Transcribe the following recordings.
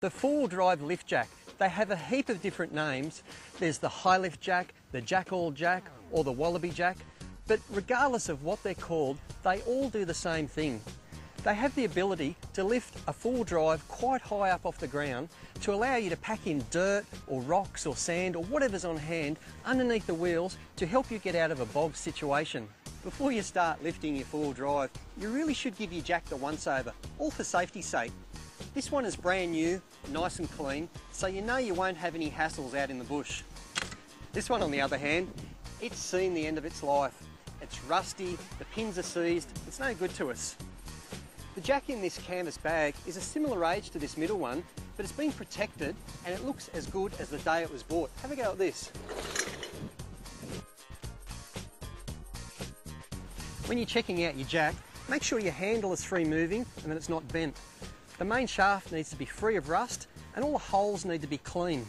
The four-wheel drive lift jack, they have a heap of different names. There's the high lift jack, the jack-all jack, or the wallaby jack. But regardless of what they're called, they all do the same thing. They have the ability to lift a four-wheel drive quite high up off the ground to allow you to pack in dirt or rocks or sand or whatever's on hand underneath the wheels to help you get out of a bog situation. Before you start lifting your four-wheel drive, you really should give your jack the once-over, all for safety's sake. This one is brand new, nice and clean, so you know you won't have any hassles out in the bush. This one, on the other hand, it's seen the end of its life. It's rusty, the pins are seized, it's no good to us. The jack in this canvas bag is a similar age to this middle one, but it's been protected and it looks as good as the day it was bought. Have a go at this. When you're checking out your jack, make sure your handle is free moving and that it's not bent. The main shaft needs to be free of rust and all the holes need to be clean.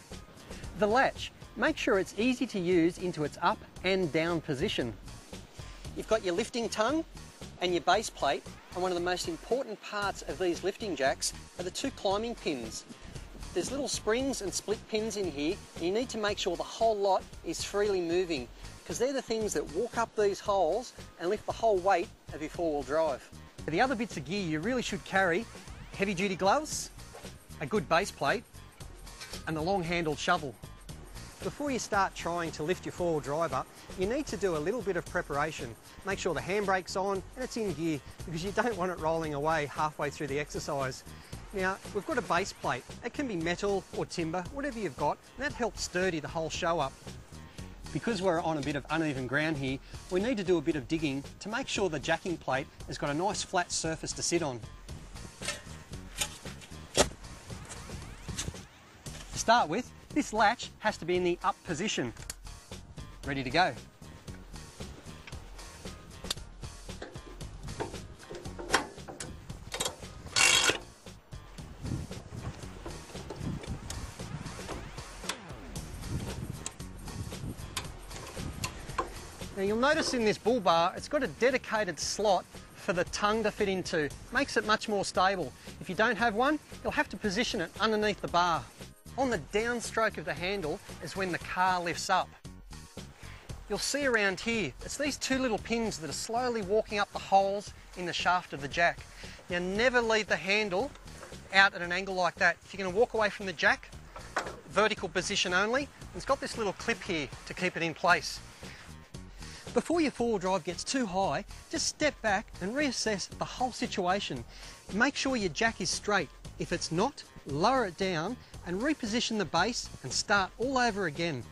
The latch, make sure it's easy to use into its up and down position. You've got your lifting tongue and your base plate, and one of the most important parts of these lifting jacks are the two climbing pins. There's little springs and split pins in here, and you need to make sure the whole lot is freely moving, because they're the things that walk up these holes and lift the whole weight of your four-wheel drive. The other bits of gear you really should carry: heavy duty gloves, a good base plate, and the long-handled shovel. Before you start trying to lift your four-wheel drive up, you need to do a little bit of preparation. Make sure the handbrake's on and it's in gear, because you don't want it rolling away halfway through the exercise. Now, we've got a base plate. It can be metal or timber, whatever you've got, and that helps sturdy the whole show up. Because we're on a bit of uneven ground here, we need to do a bit of digging to make sure the jacking plate has got a nice flat surface to sit on. To start with, this latch has to be in the up position. Ready to go. Now you'll notice in this bull bar, it's got a dedicated slot for the tongue to fit into. Makes it much more stable. If you don't have one, you'll have to position it underneath the bar. On the downstroke of the handle is when the car lifts up. You'll see around here, it's these two little pins that are slowly walking up the holes in the shaft of the jack. Now never leave the handle out at an angle like that. If you're going to walk away from the jack, vertical position only. It's got this little clip here to keep it in place. Before your four-wheel drive gets too high, just step back and reassess the whole situation. Make sure your jack is straight. If it's not, lower it down and reposition the base and start all over again.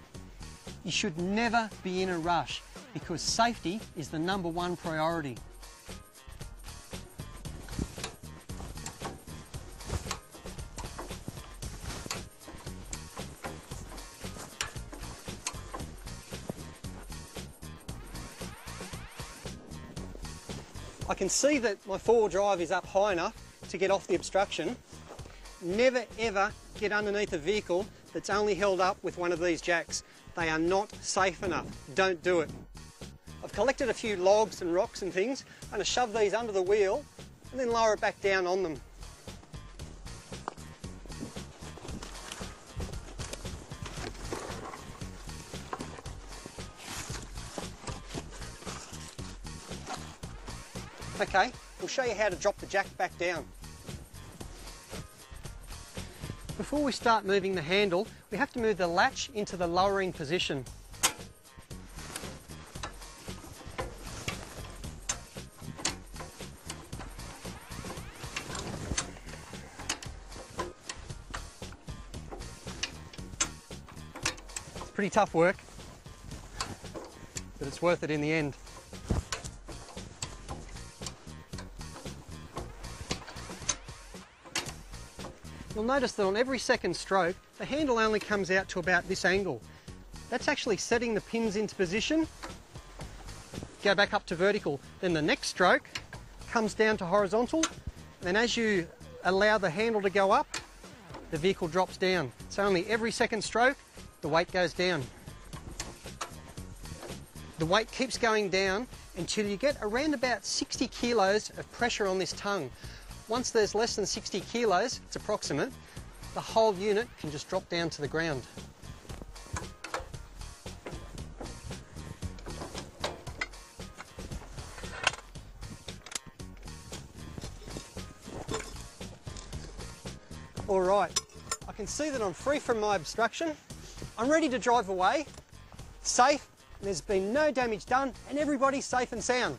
You should never be in a rush, because safety is the #1 priority. I can see that my four-wheel drive is up high enough to get off the obstruction. Never ever get underneath a vehicle that's only held up with one of these jacks. They are not safe enough. Don't do it. I've collected a few logs and rocks and things. I'm going to shove these under the wheel and then lower it back down on them. Okay, we'll show you how to drop the jack back down. Before we start moving the handle, we have to move the latch into the lowering position. It's pretty tough work, but it's worth it in the end. You'll notice that on every second stroke, the handle only comes out to about this angle. That's actually setting the pins into position. Go back up to vertical. Then the next stroke comes down to horizontal. And then as you allow the handle to go up, the vehicle drops down. So only every second stroke, the weight goes down. The weight keeps going down until you get around about 60 kilos of pressure on this tongue. Once there's less than 60 kilos, it's approximate, the whole unit can just drop down to the ground. Alright, I can see that I'm free from my obstruction. I'm ready to drive away, safe, and there's been no damage done, and everybody's safe and sound.